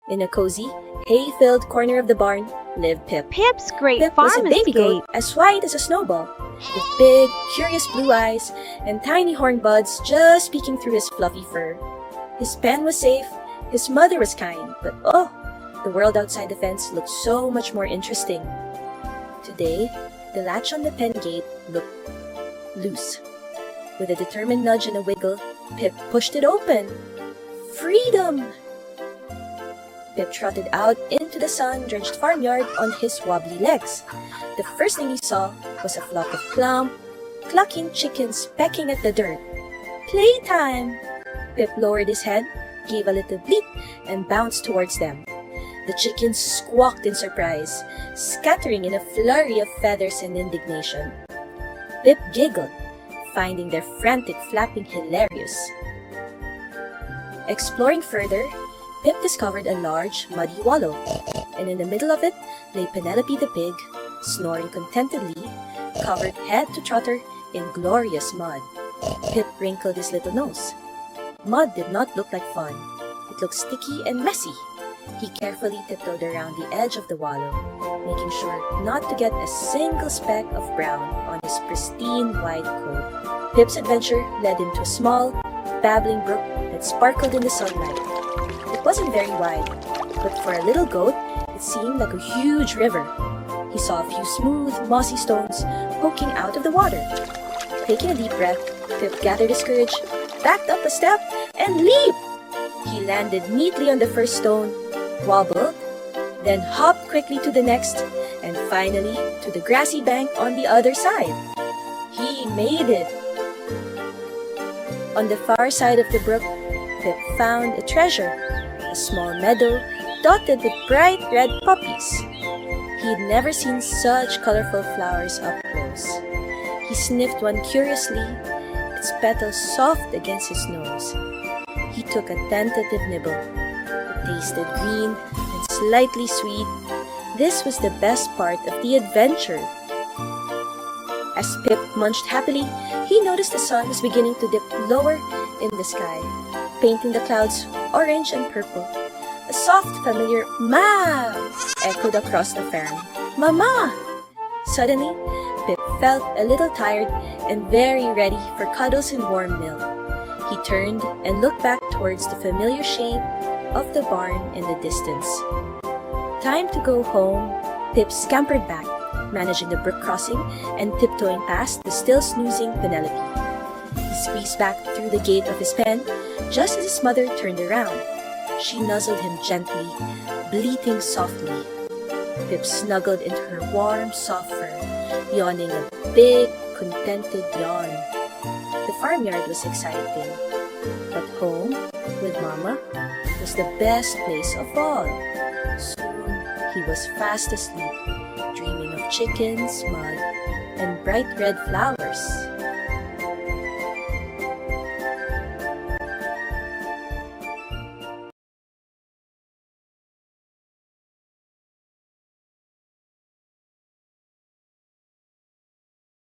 In a cozy, hay-filled corner of the barn lived Pip. Pip's great Pip farm was a baby escape. goat as white as a snowball, with big, curious blue eyes and tiny horn buds just peeking through his fluffy fur. His pen was safe, his mother was kind, but oh, the world outside the fence looked so much more interesting. Today, the latch on the pen gate looked loose. With a determined nudge and a wiggle, Pip pushed it open. Freedom! Pip trotted out into the sun-drenched farmyard on his wobbly legs. The first thing he saw was a flock of plump, clucking chickens pecking at the dirt. Playtime! Pip lowered his head, gave a little bleat, and bounced towards them. The chickens squawked in surprise, scattering in a flurry of feathers and indignation. Pip giggled, finding their frantic flapping hilarious. Exploring further, Pip discovered a large, muddy wallow, and in the middle of it lay Penelope the pig, snoring contentedly, covered head to trotter in glorious mud. Pip wrinkled his little nose. Mud did not look like fun. It looked sticky and messy. He carefully tiptoed around the edge of the wallow, making sure not to get a single speck of brown on his pristine white coat. Pip's adventure led him to a small, babbling brook that sparkled in the sunlight. It wasn't very wide, but for a little goat, it seemed like a huge river. He saw a few smooth, mossy stones poking out of the water. Taking a deep breath, Pip gathered his courage, backed up a step, and leaped! He landed neatly on the first stone, wobbled, then hopped quickly to the next, and finally to the grassy bank on the other side. He made it! On the far side of the brook, Pip found a treasure, a small meadow dotted with bright red poppies. He'd never seen such colorful flowers up close. He sniffed one curiously, its petals soft against his nose. He took a tentative nibble. It tasted green and slightly sweet. This was the best part of the adventure. As Pip munched happily, he noticed the sun was beginning to dip lower in the sky, painting the clouds orange and purple. A soft, familiar "Ma!" echoed across the farm. "Mama!" Suddenly, Pip felt a little tired and very ready for cuddles and warm milk. He turned and looked back towards the familiar shape of the barn in the distance. Time to go home. Pip scampered back, managing the brook crossing and tiptoeing past the still snoozing Penelope. He squeezed back through the gate of his pen just as his mother turned around. She nuzzled him gently, bleating softly. Pip snuggled into her warm, soft fur, yawning a big, contented yawn. The farmyard was exciting, but home with Mama was the best place of all. Soon he was fast asleep, dreaming of chickens, mud, and bright red flowers.